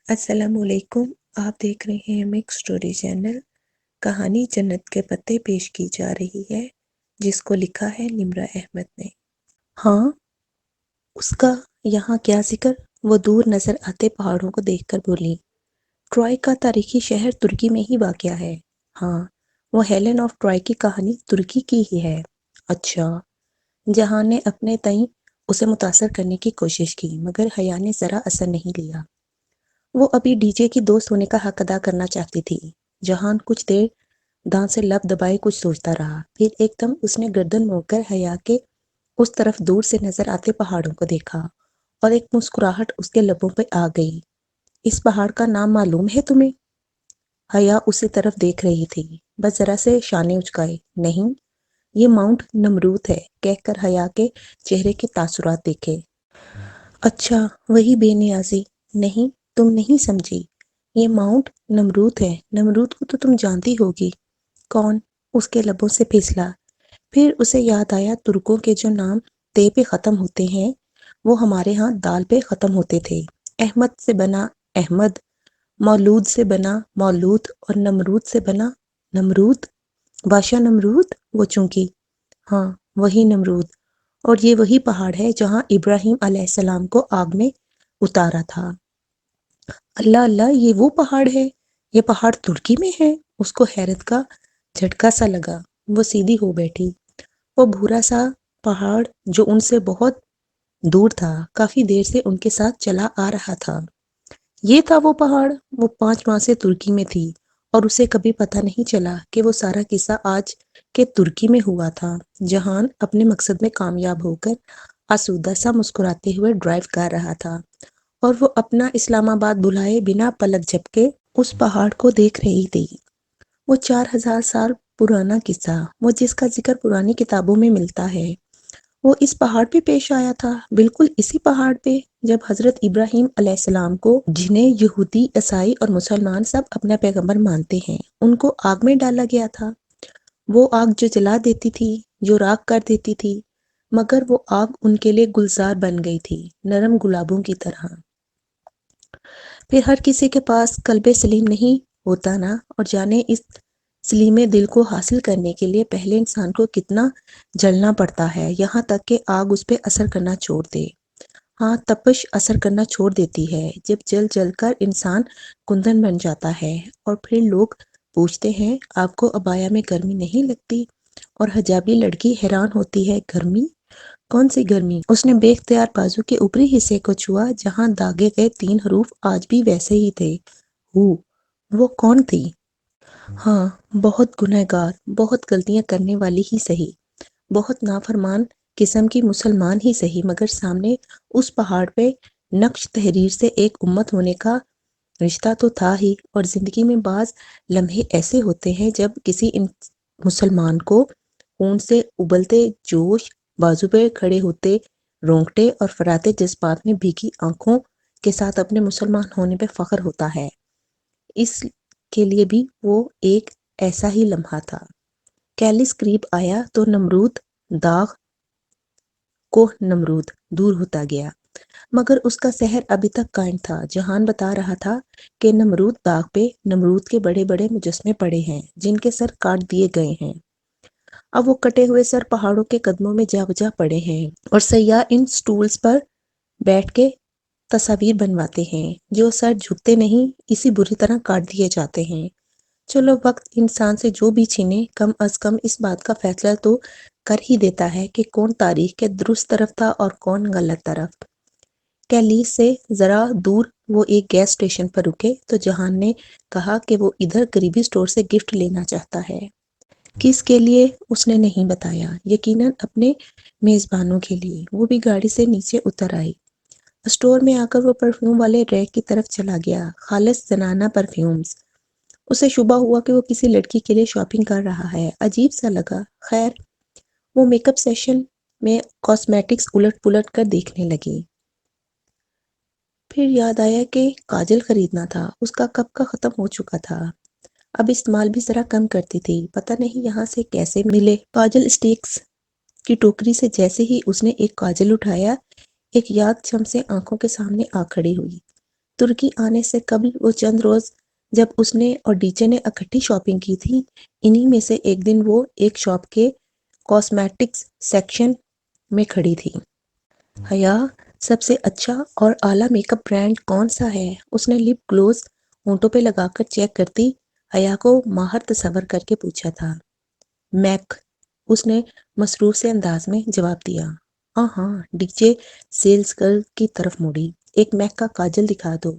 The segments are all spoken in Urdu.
السلام علیکم۔ آپ دیکھ رہے ہیں مکس اسٹوری چینل۔ کہانی جنت کے پتے پیش کی جا رہی ہے، جس کو لکھا ہے نمرہ احمد نے۔ ہاں، اس کا یہاں کیا ذکر؟ وہ دور نظر آتے پہاڑوں کو دیکھ کر بولی۔ ٹرائے کا تاریخی شہر ترکی میں ہی واقع ہے۔ ہاں، وہ ہیلن آف ٹرائے کی کہانی ترکی کی ہی ہے۔ اچھا۔ جہان نے اپنے تئیں اسے متاثر کرنے کی کوشش کی، مگر حیا نے ذرا اثر نہیں لیا۔ وہ ابھی ڈی جے کی دوست ہونے کا حق ادا کرنا چاہتی تھی۔ جہان کچھ دیر دانت سے لب دبائے کچھ سوچتا رہا، پھر ایک دم اس نے گردن موڑ کر حیا کے اس طرف دور سے نظر آتے پہاڑوں کو دیکھا، اور ایک مسکراہٹ اس کے لبوں پہ آ گئی۔ اس پہاڑ کا نام معلوم ہے تمہیں؟ حیا اسی طرف دیکھ رہی تھی، بس ذرا سے شانے اچکائے۔ نہیں، یہ ماؤنٹ نمرود ہے، کہہ کر حیا کے چہرے کے تاثرات دیکھے۔ اچھا، وہی بے نیازی؟ نہیں، تم نہیں سمجھی، یہ ماؤنٹ نمرود ہے۔ نمرود کو تو تم جانتی ہوگی۔ کون؟ اس کے لبوں سے پھسلا۔ پھر اسے یاد آیا ترکوں کے جو نام تے پہ ختم ہوتے ہیں، وہ ہمارے ہاں دال پہ ختم ہوتے تھے۔ احمد سے بنا احمد، مولود سے بنا مولود، اور نمرود سے بنا نمرود۔ بادشاہ نمرود؟ وہ چونکی۔ ہاں، وہی نمرود۔ اور یہ وہی پہاڑ ہے جہاں ابراہیم علیہ السلام کو آگ میں اتارا تھا۔ اللہ اللہ، یہ وہ پہاڑ ہے؟ یہ پہاڑ ترکی میں ہے؟ اس کو حیرت کا جھٹکا سا لگا۔ وہ سیدھی ہو بیٹھی۔ وہ بھورا سا پہاڑ جو ان سے بہت دور تھا، کافی دیر سے ان کے ساتھ چلا آ رہا تھا۔ یہ تھا وہ پہاڑ۔ وہ 5 ماہ سے ترکی میں تھی، اور اسے کبھی پتہ نہیں چلا کہ وہ سارا قصہ آج کے ترکی میں ہوا تھا۔ جہان اپنے مقصد میں کامیاب ہو کر آسودہ سا مسکراتے ہوئے ڈرائیو کر رہا تھا، اور وہ اپنا اسلام آباد بلائے بنا پلک جھپکے اس پہاڑ کو دیکھ رہی تھی۔ وہ 4000 سال پرانا قصہ، وہ جس کا ذکر پرانی کتابوں میں ملتا ہے، وہ اس پہاڑ پہ پیش آیا تھا۔ بالکل اسی پہاڑ پہ جب حضرت ابراہیم علیہ السلام کو، جنہیں یہودی، عیسائی اور مسلمان سب اپنا پیغمبر مانتے ہیں، ان کو آگ میں ڈالا گیا تھا۔ وہ آگ جو جلا دیتی تھی، جو راکھ کر دیتی تھی، مگر وہ آگ ان کے لیے گلزار بن گئی تھی، نرم گلابوں کی طرح۔ پھر ہر کسی کے پاس قلب سلیم نہیں ہوتا نا، اور جانے اس سلیم دل کو حاصل کرنے کے لیے پہلے انسان کو کتنا جلنا پڑتا ہے، یہاں تک کہ آگ اس پہ اثر کرنا چھوڑ دے۔ ہاں، تپش اثر کرنا چھوڑ دیتی ہے جب جل جل کر انسان کندن بن جاتا ہے، اور پھر لوگ پوچھتے ہیں آپ کو عبایا میں گرمی نہیں لگتی؟ اور حجابی لڑکی حیران ہوتی ہے، گرمی؟ کون سی گرمی؟ اس نے بے اختیار بازو کے اوپری حصے کو چھوا جہاں داغے گئے 3 حروف آج بھی ویسے ہی تھے، ہو۔ وہ کون تھی؟ ہاں، بہت گنہگار، بہت غلطیاں کرنے والی ہی سہی، بہت نافرمان قسم کی مسلمان ہی سہی، مگر سامنے اس پہاڑ پہ نقش تحریر سے ایک امت ہونے کا رشتہ تو تھا ہی۔ اور زندگی میں بعض لمحے ایسے ہوتے ہیں جب کسی مسلمان کو خون سے ابلتے جوش، بازو پہ کھڑے ہوتے رونگٹے اور فراتے جذبات میں بھیگی آنکھوں کے ساتھ اپنے مسلمان ہونے پہ فخر ہوتا ہے۔ اس کے لیے بھی وہ ایک ایسا ہی لمحہ تھا۔ کیلس قریب آیا تو نمرود داغ کوہ نمرود دور ہوتا گیا، مگر اس کا سحر ابھی تک قائم تھا۔ جہان بتا رہا تھا کہ نمرود داغ پہ نمرود کے بڑے بڑے مجسمے پڑے ہیں جن کے سر کاٹ دیے گئے ہیں۔ اب وہ کٹے ہوئے سر پہاڑوں کے قدموں میں جا بجا پڑے ہیں، اور سیاح ان سٹولز پر بیٹھ کے تصاویر بنواتے ہیں۔ جو سر جھکتے نہیں، اسی بری طرح کاٹ دیے جاتے ہیں۔ چلو، وقت انسان سے جو بھی چھینے، کم از کم اس بات کا فیصلہ تو کر ہی دیتا ہے کہ کون تاریخ کے درست طرف تھا اور کون غلط طرف۔ کیلیس سے ذرا دور وہ ایک گیس اسٹیشن پر رکے تو جہان نے کہا کہ وہ ادھر قریبی سٹور سے گفٹ لینا چاہتا ہے۔ کس کے لیے اس نے نہیں بتایا، یقیناً اپنے میزبانوں کے لیے۔ وہ بھی گاڑی سے نیچے اتر آئی۔ اسٹور میں آ کر وہ پرفیوم والے ریک کی طرف چلا گیا، خالص زنانہ پرفیومز۔ اسے شبہ ہوا کہ وہ کسی لڑکی کے لیے شاپنگ کر رہا ہے، عجیب سا لگا۔ خیر، وہ میک اپ سیشن میں کاسمیٹکس الٹ پلٹ کر دیکھنے لگی۔ پھر یاد آیا کہ کاجل خریدنا تھا، اس کا کب کا ختم ہو چکا تھا۔ اب استعمال بھی ذرا کم کرتی تھی، پتہ نہیں یہاں سے کیسے ملے۔ کاجل اسٹیکس کی ٹوکری سے جیسے ہی اس نے ایک کاجل اٹھایا، ایک یاد چھم سے آنکھوں کے سامنے آ کھڑی ہوئی۔ ترکی آنے سے قبل وہ چند روز جب اس نے اور ڈیجے نے اکٹھی شاپنگ کی تھی، انہی میں سے ایک دن وہ ایک شاپ کے کاسمیٹکس سیکشن میں کھڑی تھی۔ حیا، سب سے اچھا اور اعلیٰ میک اپ برانڈ کون سا ہے؟ اس نے لپ گلوز ہونٹوں پہ لگا کر چیک کرتی حیا کو ماہر تصور کر کے پوچھا تھا۔ میک، اس نے مسرور سے انداز میں جواب دیا۔ ہاں، ڈی جے سیلز گرل کی طرف مڑی۔ ایک میک کا کاجل دکھا دو۔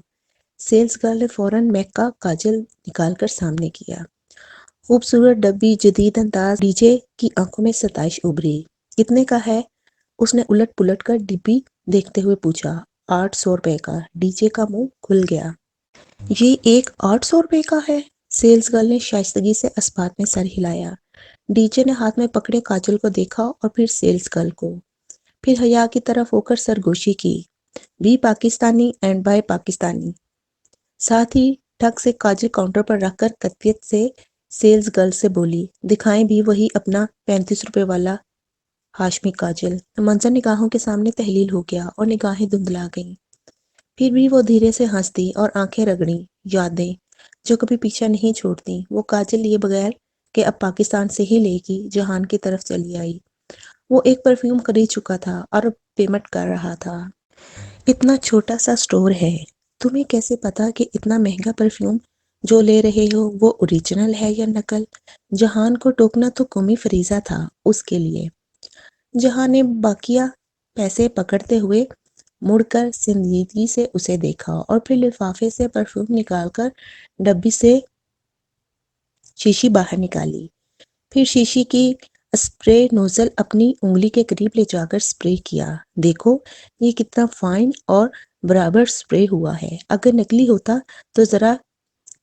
سیلز گرل نے فوراً میک کا کاجل نکال کر سامنے کیا۔ خوبصورت ڈبی، جدید انداز، ڈی جے کی آنکھوں میں ستائش ابھری۔ کتنے کا ہے؟ اس نے الٹ پلٹ کر ڈبی دیکھتے ہوئے پوچھا۔ 800 روپے کا۔ ڈی جے کا منہ کھل گیا۔ یہ ایک 800 روپے کا ہے؟ سیلز گرل نے شائستگی سے اسبات میں سر ہلایا۔ ڈی جے نے ہاتھ میں پکڑے کاجل کو دیکھا اور پھر سیلز گرل کو، پھر حیا کی طرف ہو کر سرگوشی کی۔ Be Pakistani and buy Pakistani. ساتھ ہی ٹھگ سے کاجل کاؤنٹر پر رکھ کر قطعیت سے سیلز گرل سے بولی، دکھائیں بھی وہی اپنا 35 روپے والا ہاشمی کاجل۔ منظر نگاہوں کے سامنے تحلیل ہو گیا اور نگاہیں دھندلا گئیں۔ پھر بھی وہ دھیرے سے ہنس دی اور آنکھیں رگڑیں۔ یادیں جو کبھی پیچھا نہیں چھوڑتی۔ وہ کاجل لیے بغیر کہ اب پاکستان سے ہی لے گی، جہان کی طرف چلی آئی۔ وہ ایک پرفیوم خرید چکا تھا اور اب پیمنٹ کر رہا تھا۔ اتنا چھوٹا سا سٹور ہے، تمہیں کیسے پتا کہ اتنا مہنگا پرفیوم جو لے رہے ہو وہ اوریجنل ہے یا نقل؟ جہان کو ٹوکنا تو قومی فریضہ تھا اس کے لیے۔ جہان نے باقیہ پیسے پکڑتے ہوئے مڑ کر سنجیدگی سے اسے دیکھا اور پھر لفافے سے پرفیوم نکال کر ڈبی سے شیشی باہر نکالی۔ پھر شیشی کی اسپرے نوزل اپنی انگلی کے قریب لے جا کر اسپرے کیا۔ دیکھو یہ کتنا فائن اور برابر اسپرے ہوا ہے۔ اگر نکلی ہوتا تو ذرا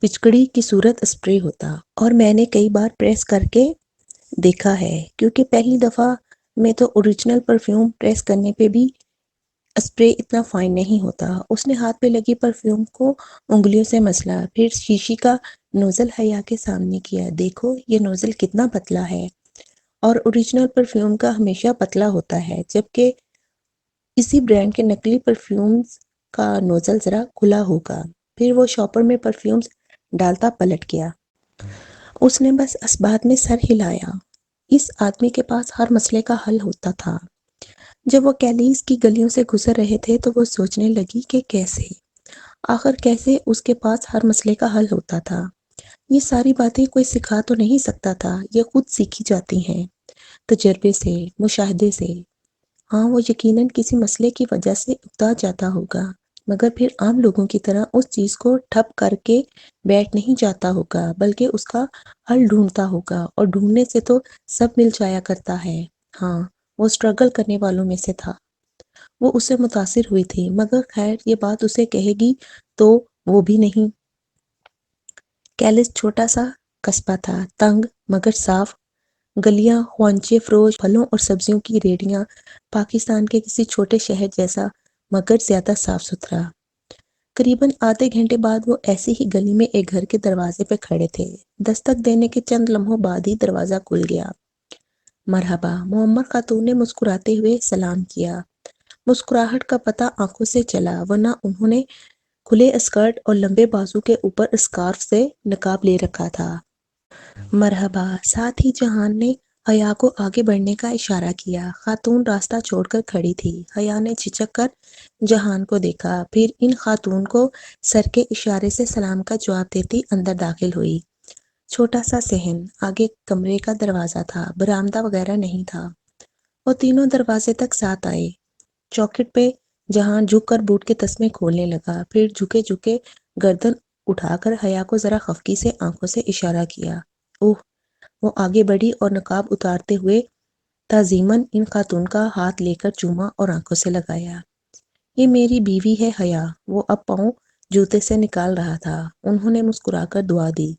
پچکڑی کی صورت اسپرے ہوتا، اور میں نے کئی بار پریس کر کے دیکھا ہے، کیونکہ پہلی دفعہ میں تو اوریجنل پرفیوم پریس کرنے پہ بھی اسپرے اتنا فائن نہیں ہوتا۔ اس نے ہاتھ پہ لگی پرفیوم کو انگلیوں سے مسلا، پھر شیشی کا نوزل حیا کے سامنے کیا۔ دیکھو یہ نوزل کتنا پتلا ہے، اور اوریجنل پرفیوم کا ہمیشہ پتلا ہوتا ہے، جبکہ اسی برانڈ کے نکلی پرفیومز کا نوزل ذرا کھلا ہوگا۔ پھر وہ شاپر میں پرفیومز ڈالتا پلٹ گیا۔ اس نے بس اسبات میں سر ہلایا۔ اس آدمی کے پاس ہر مسئلے کا حل ہوتا تھا۔ جب وہ کیلیز کی گلیوں سے گزر رہے تھے تو وہ سوچنے لگی کہ آخر کیسے اس کے پاس ہر مسئلے کا حل ہوتا تھا۔ یہ ساری باتیں کوئی سکھا تو نہیں سکتا تھا، یہ خود سیکھی جاتی ہیں، تجربے سے، مشاہدے سے۔ ہاں، وہ یقیناً کسی مسئلے کی وجہ سے اکتا جاتا ہوگا، مگر پھر عام لوگوں کی طرح اس چیز کو ٹھپ کر کے بیٹھ نہیں جاتا ہوگا، بلکہ اس کا حل ڈھونڈتا ہوگا، اور ڈھونڈنے سے تو سب مل جایا کرتا ہے۔ ہاں، وہ اسٹرگل کرنے والوں میں سے تھا۔ وہ اس سے متاثر ہوئی تھی، مگر خیر یہ بات اسے کہے گی تو وہ بھی نہیں۔ کیلس چھوٹا سا قصبہ تھا، تنگ مگر صاف، گلیاں خوانچے فروش، پھلوں اور سبزیوں کی ریڑھیاں، پاکستان کے کسی چھوٹے شہر جیسا مگر زیادہ صاف ستھرا۔ قریباً آدھے گھنٹے بعد وہ ایسی ہی گلی میں ایک گھر کے دروازے پہ کھڑے تھے۔ دستک دینے کے چند لمحوں بعد ہی دروازہ کھل گیا۔ مرحبا، معمر خاتون نے مسکراتے ہوئے سلام کیا۔ مسکراہٹ کا پتہ آنکھوں سے چلا، ورنہ انہوں نے کھلے اسکرٹ اور لمبے بازو کے اوپر اسکارف سے نقاب لے رکھا تھا۔ مرحبا، ساتھ ہی جہان نے حیا کو آگے بڑھنے کا اشارہ کیا۔ خاتون راستہ چھوڑ کر کھڑی تھی۔ حیا نے جھجک کر جہان کو دیکھا، پھر ان خاتون کو سر کے اشارے سے سلام کا جواب دیتی اندر داخل ہوئی۔ چھوٹا سا صحن، آگے کمرے کا دروازہ تھا، برآمدہ وغیرہ نہیں تھا۔ وہ تینوں دروازے تک ساتھ آئے۔ چوکھٹ پہ جہان جھک کر بوٹ کے تسمے کھولنے لگا، پھر جھکے جھکے گردن اٹھا کر حیا کو ذرا خفگی سے آنکھوں سے اشارہ کیا۔ اوہ! وہ آگے بڑھی اور نقاب اتارتے ہوئے تعظیماً ان خاتون کا ہاتھ لے کر چوما اور آنکھوں سے لگایا۔ یہ میری بیوی ہے حیا۔ وہ اب پاؤں جوتے سے نکال رہا تھا۔ انہوں نے مسکرا کر دعا دی،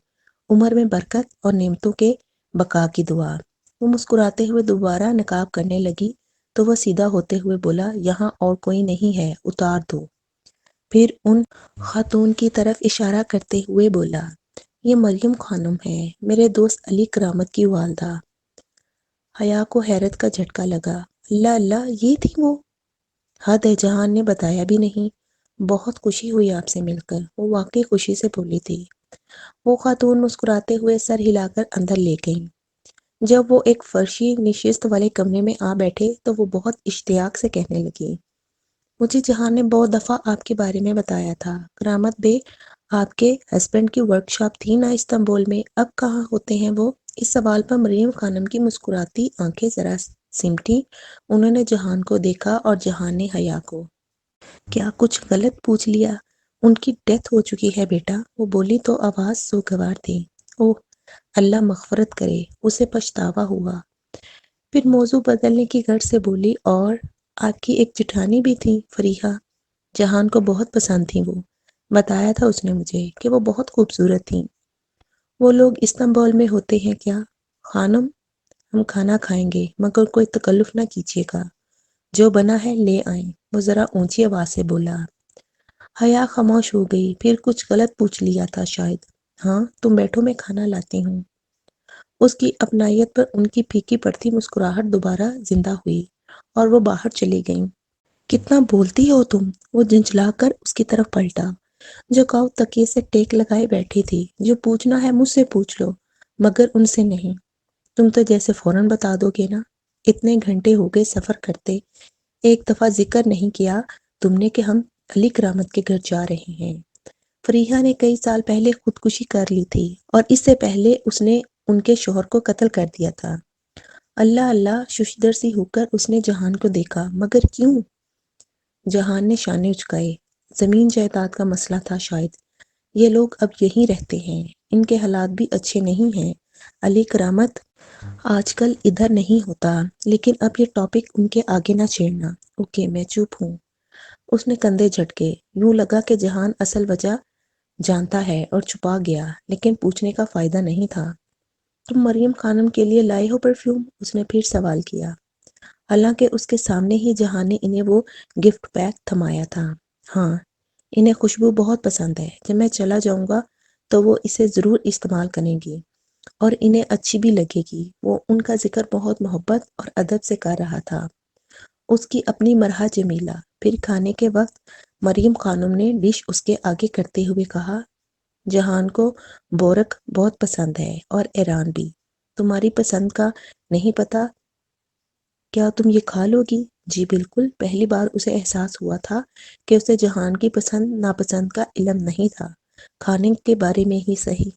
عمر میں برکت اور نعمتوں کے بقا کی دعا۔ وہ مسکراتے ہوئے دوبارہ نقاب کرنے لگی تو وہ سیدھا ہوتے ہوئے بولا، یہاں اور کوئی نہیں ہے، اتار دو۔ پھر ان خاتون کی طرف اشارہ کرتے ہوئے بولا، یہ مریم خانم ہے، میرے دوست علی کرامت کی والدہ۔ حیا کو حیرت کا جھٹکا لگا۔ اللہ اللہ، یہ تھی وہ؟ حد ہے، جہان نے بتایا بھی نہیں۔ بہت خوشی ہوئی آپ سے مل کر، وہ واقعی خوشی سے بولی تھی۔ وہ خاتون مسکراتے ہوئے سر ہلا کر اندر لے گئیں۔ جب وہ ایک فرشی نشست والے کمرے میں آ بیٹھے تو وہ بہت اشتیاق سے کہنے لگی، مجھے جہان نے بہت دفعہ آپ کے بارے میں بتایا تھا۔ کرامت بے، آپ کے ہسبینڈ کی ورک شاپ تھی نا استنبول میں، اب کہاں ہوتے ہیں وہ؟ اس سوال پر مریم خانم کی مسکراتی آنکھیں ذرا سمٹی۔ انہوں نے جہان کو دیکھا اور جہان نے حیا کو۔ کیا کچھ غلط پوچھ لیا؟ ان کی ڈیتھ ہو چکی ہے بیٹا، وہ بولی تو آواز سوگوار تھی۔ اوہ، اللہ مغفرت کرے، اسے پچھتاوا ہوا۔ پھر موضوع بدلنے کی غرض سے بولی، اور آپ کی ایک جٹھانی بھی تھی، فریحہ، جہان کو بہت پسند تھی وہ۔ بتایا تھا اس نے مجھے کہ وہ بہت خوبصورت تھیں۔ وہ لوگ استنبول میں ہوتے ہیں کیا؟ خانم، ہم کھانا کھائیں گے مگر کوئی تکلف نہ کیجیے گا، جو بنا ہے لے آئیں، وہ ذرا اونچی آواز سے بولا۔ حیا خاموش ہو گئی، پھر کچھ غلط پوچھ لیا تھا شاید۔ ہاں، تم بیٹھو، میں کھانا لاتی ہوں۔ اس کی اپنائیت پر ان کی پھیکی پڑتی مسکراہٹ دوبارہ زندہ ہوئی اور وہ باہر چلی گئیں۔ کتنا بولتی ہو تم؟ وہ جھنجھلا کر اس کی طرف پلٹا، جو کاؤ تکیے سے ٹیک لگائے بیٹھی تھی۔ جو پوچھنا ہے مجھ سے پوچھ لو، مگر ان سے نہیں۔ تم تو جیسے فوراً بتا دو گے نا۔ اتنے گھنٹے ہو گئے سفر کرتے، ایک دفعہ ذکر نہیں کیا تم نے کہ ہم علی کرامت کے گھر جا رہے ہیں۔ فریحہ نے کئی سال پہلے خودکشی کر لی تھی، اور اس سے پہلے اس نے ان کے شوہر کو قتل کر دیا تھا۔ اللہ اللہ، ششدر سی ہو کر اس نے جہان کو دیکھا۔ مگر کیوں؟ جہان نے شانے اچکائے۔ زمین جائیداد کا مسئلہ تھا شاید۔ یہ لوگ اب یہیں رہتے ہیں، ان کے حالات بھی اچھے نہیں ہیں۔ علی کرامت آج کل ادھر نہیں ہوتا، لیکن اب یہ ٹاپک ان کے آگے نہ چھیڑنا۔ اوکے، میں چپ ہوں۔ اس نے کندھے جھٹکے۔ یوں لگا کہ جہان اصل وجہ جانتا ہے اور چھپا گیا، لیکن پوچھنے کا فائدہ نہیں تھا۔ تم مریم خانم کے لیے لائے ہو پرفیوم؟ اس نے پھر سوال کیا، حالانکہ اس کے سامنے ہی جہان نے انہیں وہ گفٹ پیک تھمایا تھا۔ ہاں، انہیں خوشبو بہت پسند ہے۔ جب میں چلا جاؤں گا تو وہ اسے ضرور استعمال کریں گی، اور انہیں اچھی بھی لگے گی۔ وہ ان کا ذکر بہت محبت اور ادب سے کر رہا تھا۔ اس کی اپنی مرحا جمیلہ۔ پھر کھانے کے وقت مریم خانم نے ڈش اس کے آگے کرتے ہوئے کہا، جہان کو بورک بہت پسند ہے، اور ایران بھی۔ تمہاری پسند کا نہیں پتا، کیا تم یہ کھا لو گی؟ جی بالکل۔ پہلی بار اسے احساس ہوا تھا کہ اسے جہان کی پسند ناپسند کا علم نہیں تھا، کھانے کے بارے میں ہی صحیح۔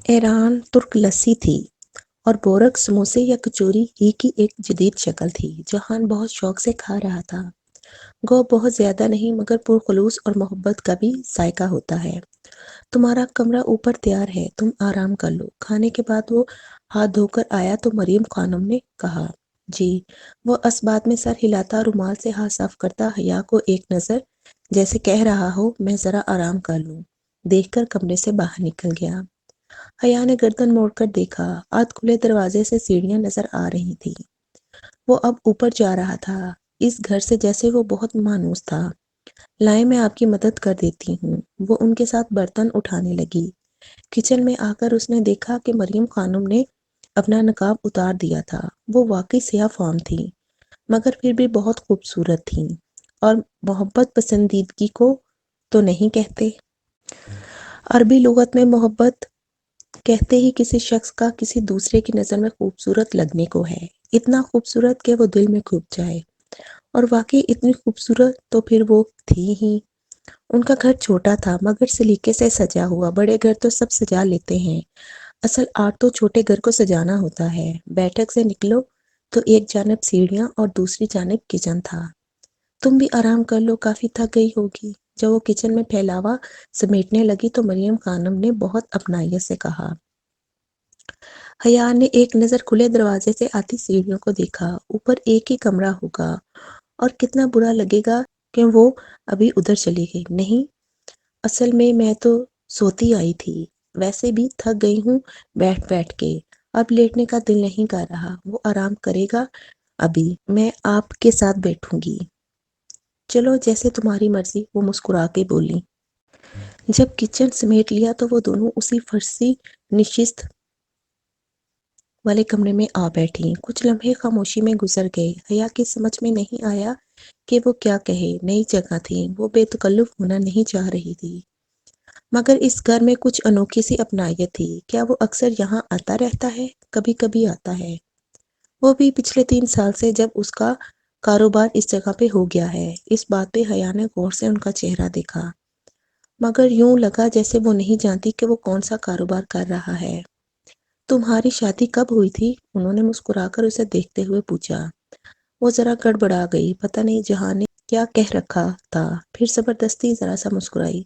ایران ترک لسی تھی، اور بورک سموسے یا کچوری ہی کی ایک جدید شکل تھی۔ جہان بہت شوق سے کھا رہا تھا۔ گو بہت زیادہ نہیں، مگر پرخلوص اور محبت کا بھی ذائقہ ہوتا ہے۔ تمہارا کمرہ اوپر تیار ہے، تم آرام کر لو۔ کھانے کے بعد وہ ہاتھ دھو کر آیا تو مریم خانم نے کہا، جی۔ وہ اسبات میں سر ہلاتا، رومال سے ہاتھ صاف کرتا، حیا کو ایک نظر جیسے کہہ رہا ہو میں ذرا آرام کر لوں دیکھ کر کمرے سے باہر نکل گیا۔ حیا نے گردن موڑ کر دیکھا، آدھ کھلے دروازے سے سیڑھیاں نظر آ رہی تھی۔ وہ اب اوپر جا رہا تھا، اس گھر سے جیسے وہ بہت مانوس تھا۔ لائیں، میں آپ کی مدد کر دیتی ہوں۔ وہ ان کے ساتھ برتن اٹھانے لگی۔ کچن میں آ کر اس نے دیکھا کہ مریم خانم نے اپنا نقاب اتار دیا تھا۔ وہ واقعی سیاہ فام تھیں، مگر پھر بھی بہت خوبصورت تھیں، اور محبت پسندیدگی کو تو نہیں کہتے۔ عربی لغت میں محبت کہتے ہی کسی شخص کا کسی دوسرے کی نظر میں خوبصورت لگنے کو ہے، اتنا خوبصورت کہ وہ دل میں گھس جائے۔ اور واقعی اتنی خوبصورت تو پھر وہ تھی ہی۔ ان کا گھر چھوٹا تھا، مگر سلیقے سے سجا ہوا۔ بڑے گھر تو سب سجا لیتے ہیں، اصل آرٹ تو چھوٹے گھر کو سجانا ہوتا ہے۔ بیٹھک سے نکلو تو ایک جانب سیڑھیاں اور دوسری جانب کچن تھا۔ تم بھی آرام کر لو، کافی تھک گئی ہوگی۔ جب وہ کچن میں پھیلاوا سمیٹنے لگی تو مریم خانم نے بہت اپنائیت سے کہا۔ حیا نے ایک نظر کھلے دروازے سے آتی سیڑھیوں کو دیکھا۔ اوپر ایک ہی کمرہ ہوگا، اور کتنا برا لگے گا کہ وہ ابھی ادھر چلی گئی۔ نہیں، اصل میں تو سوتی آئی تھی، ویسے بھی تھک گئی ہوں بیٹھ بیٹھ کے، اب لیٹنے کا دل نہیں کر رہا۔ وہ آرام کرے گا ابھی، میں آپ کے ساتھ بیٹھوں گی۔ چلو، جیسے تمہاری مرضی، وہ مسکرا کے بولی۔ جب کچن سمیٹ لیا تو وہ دونوں اسی فرشی نشست والے کمرے میں آ بیٹھی۔ کچھ لمحے خاموشی میں گزر گئے۔ حیا کی سمجھ میں نہیں آیا کہ وہ کیا کہے۔ نئی جگہ تھی، وہ بے تکلف ہونا نہیں چاہ رہی تھی، مگر اس گھر میں کچھ انوکھی سی اپنائیت تھی۔ کیا وہ اکثر یہاں آتا رہتا ہے؟ کبھی کبھی آتا ہے، وہ بھی پچھلے 3 سال سے، جب اس کا کاروبار اس جگہ پہ ہو گیا ہے۔ اس بات پہ حیا نے غور سے ان کا چہرہ دیکھا، مگر یوں لگا جیسے وہ نہیں جانتی کہ وہ کون سا کاروبار کر رہا ہے۔ تمہاری شادی کب ہوئی تھی؟ انہوں نے مسکرا کر اسے دیکھتے ہوئے پوچھا۔ وہ ذرا گڑبڑا گئی، پتہ نہیں جہاں نے کیا کہہ رکھا تھا، پھر زبردستی ذرا سا مسکرائی۔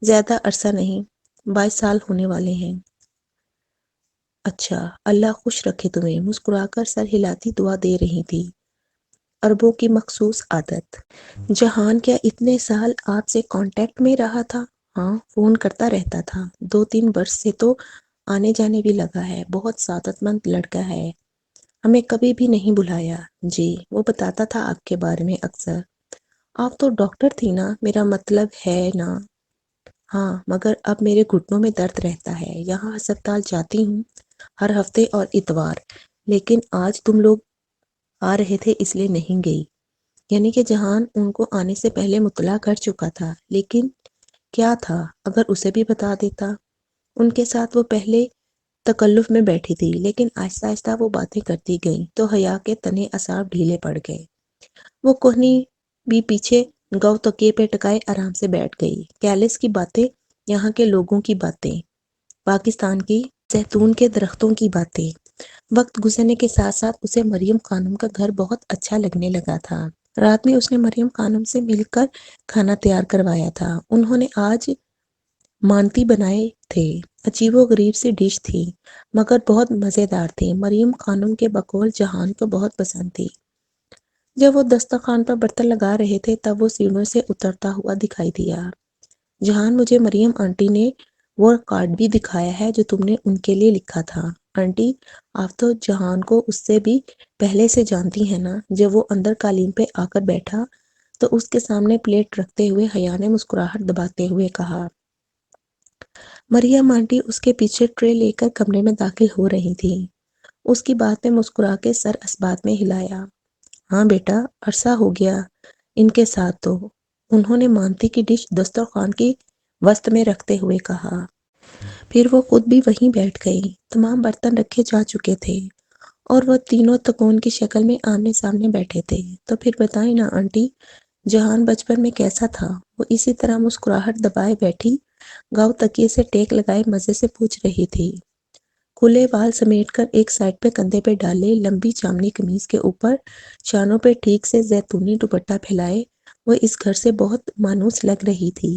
زیادہ عرصہ نہیں، 22 سال ہونے والے ہیں۔ اچھا، اللہ خوش رکھے تمہیں، مسکرا کر سر ہلاتی دعا دے رہی تھی۔ عربوں کی مخصوص عادت۔ جہان کیا اتنے سال آپ سے کانٹیکٹ میں رہا تھا؟ ہاں، فون کرتا رہتا تھا، 2-3 برس سے تو آنے جانے بھی لگا ہے۔ بہت سعادت مند لڑکا ہے، ہمیں کبھی بھی نہیں بلایا۔ جی، وہ بتاتا تھا آپ کے بارے میں اکثر۔ آپ تو ڈاکٹر تھی نا، میرا مطلب ہے نا۔ ہاں، مگر اب میرے گھٹنوں میں درد رہتا ہے۔ یہاں ہسپتال جاتی ہوں ہر ہفتے اور اتوار، لیکن آج تم لوگ آ رہے تھے اس لیے نہیں گئی۔ یعنی کہ جہان ان کو آنے سے پہلے مطلع کر چکا تھا، لیکن کیا تھا؟ اگر اسے بھی بتا دیتا۔ ان کے ساتھ وہ پہلے تکلف میں بیٹھی تھی، لیکن آہستہ آہستہ وہ باتیں کرتی گئیں تو حیا کے تنے اعصاب ڈھیلے پڑ گئے۔ وہ کوہنی بھی پیچھے گو تکیے پہ ٹکائے آرام سے بیٹھ گئی۔ کیلس کی باتیں، یہاں کے لوگوں کی باتیں، پاکستان کی زیتون کے درختوں کی باتیں۔ وقت گزرنے کے ساتھ ساتھ اسے مریم خانم کا گھر بہت اچھا لگنے لگا تھا۔ رات میں اس نے مریم خانم سے مل کر کھانا تیار کروایا تھا۔ انہوں نے آج مانتی بنائے تھے، عجیب و غریب سی ڈش تھی، مگر بہت مزیدار تھی۔ مریم خانم کے بقول جہان کو بہت پسند تھی۔ جب وہ دسترخوان پر برتن لگا رہے تھے تب وہ سیڑھیوں سے اترتا ہوا دکھائی دیا۔ جہان، مجھے مریم آنٹی نے وہ کارڈ بھی دکھایا ہے جو تم نے ان کے لیے لکھا تھا۔ آنٹی، آپ تو جہان کو اس سے بھی پہلے سے جانتی ہیں نا۔ جب وہ اندر قالین پہ آ کر بیٹھا تو اس کے سامنے پلیٹ رکھتے ہوئے حیا نے مسکراہٹ دباتے ہوئے کہا۔ مریم آنٹی اس کے پیچھے ٹرے لے کر کمرے میں داخل ہو رہی تھی۔ اس کی بات پہ مسکرا کے سر اسبات میں ہلایا۔ ہاں بیٹا، عرصہ ہو گیا ان کے ساتھ تو، انہوں نے مانتی کی ڈش دسترخوان کی وسط میں رکھتے ہوئے کہا۔ پھر وہ خود بھی وہیں بیٹھ گئی۔ تمام برتن رکھے جا چکے تھے اور وہ تینوں تکون کی شکل میں آمنے سامنے بیٹھے تھے۔ تو پھر بتائیں نا آنٹی، جہان بچپن میں کیسا تھا؟ وہ اسی طرح مسکراہٹ دبائے بیٹھی گاؤں تکیے سے ٹیک لگائے مزے سے پوچھ رہی تھی۔ کھلے بال سمیٹ کر ایک سائڈ پہ کندھے پہ ڈالے، لمبی چامنی قمیض کے اوپر شانوں پہ ٹھیک سے زیتونی دوپٹہ پھیلائے، وہ اس گھر سے بہت مانوس لگ رہی تھی۔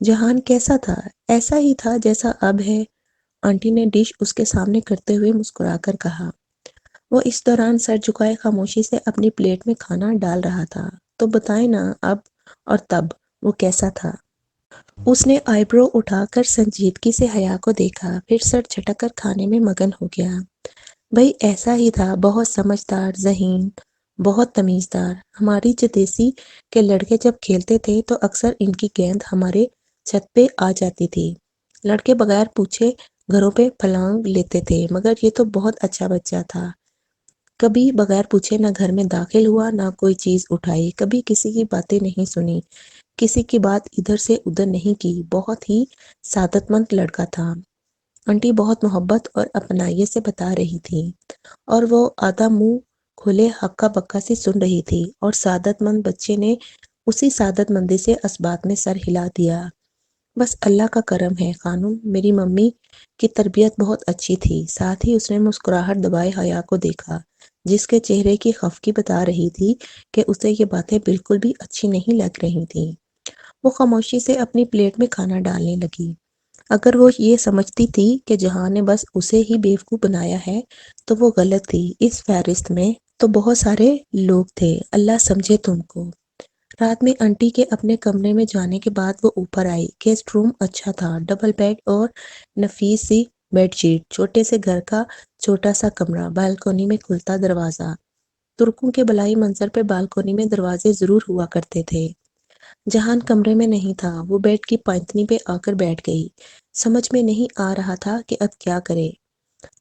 جہان کیسا تھا؟ ایسا ہی تھا جیسا اب ہے، آنٹی نے ڈش اس کے سامنے کرتے ہوئے مسکرا کر کہا۔ وہ اس دوران سر جھکائے خاموشی سے اپنی پلیٹ میں کھانا ڈال رہا تھا۔ تو بتائیں نا، اب اور تب وہ کیسا تھا؟ اس نے آئی برو اٹھا کر سنجیدگی سے حیا کو دیکھا، پھر سر جھٹک کر کھانے میں مگن ہو گیا۔ بھئی ایسا ہی تھا، بہت سمجھدار، ذہین، بہت تمیزدار۔ ہماری جدیسی کے لڑکے جب کھیلتے تھے تو اکثر ان کی گیند ہمارے چھت پہ آ جاتی تھی۔ لڑکے بغیر پوچھے گھروں پہ پھلانگ لیتے تھے، مگر یہ تو بہت اچھا بچہ تھا۔ کبھی بغیر پوچھے نہ گھر میں داخل ہوا، نہ کوئی چیز اٹھائی، کبھی کسی کی باتیں نہیں سنی، کسی کی بات ادھر سے ادھر نہیں کی۔ بہت ہی سعادت مند لڑکا تھا، آنٹی بہت محبت اور اپنائیت سے بتا رہی تھی، اور وہ آدھا منہ کھولے ہکا بکا سی سن رہی تھی، اور سعادت مند بچے نے اسی سعادت مندی سے اسبات میں سر ہلا دیا۔ بس اللہ کا کرم ہے خانم، میری ممی کی تربیت بہت اچھی تھی۔ ساتھ ہی اس نے مسکراہٹ دبائے حیا کو دیکھا، جس کے چہرے کی خفگی بتا رہی تھی کہ اسے یہ باتیں بالکل بھی اچھی نہیں لگ رہی تھیں۔ وہ خاموشی سے اپنی پلیٹ میں کھانا ڈالنے لگی۔ اگر وہ یہ سمجھتی تھی کہ جہاں نے بس اسے ہی بیوقوف بنایا ہے تو وہ غلط تھی۔ اس فہرست میں تو بہت سارے لوگ تھے، اللہ سمجھے تم کو۔ رات میں آنٹی کے اپنے کمرے میں جانے کے بعد وہ اوپر آئی۔ گیسٹ روم اچھا تھا، ڈبل بیڈ اور نفیس سی بیڈ شیٹ، چھوٹے سے گھر کا چھوٹا سا کمرہ، بالکونی میں کھلتا دروازہ۔ ترکوں کے بلائی منظر پہ بالکونی میں دروازے ضرور ہوا کرتے تھے۔ جہان کمرے میں نہیں تھا، وہ بیڈ کی پائنتنی پہ آ کر بیٹھ گئی۔ سمجھ میں نہیں آ رہا تھا کہ اب کیا کرے۔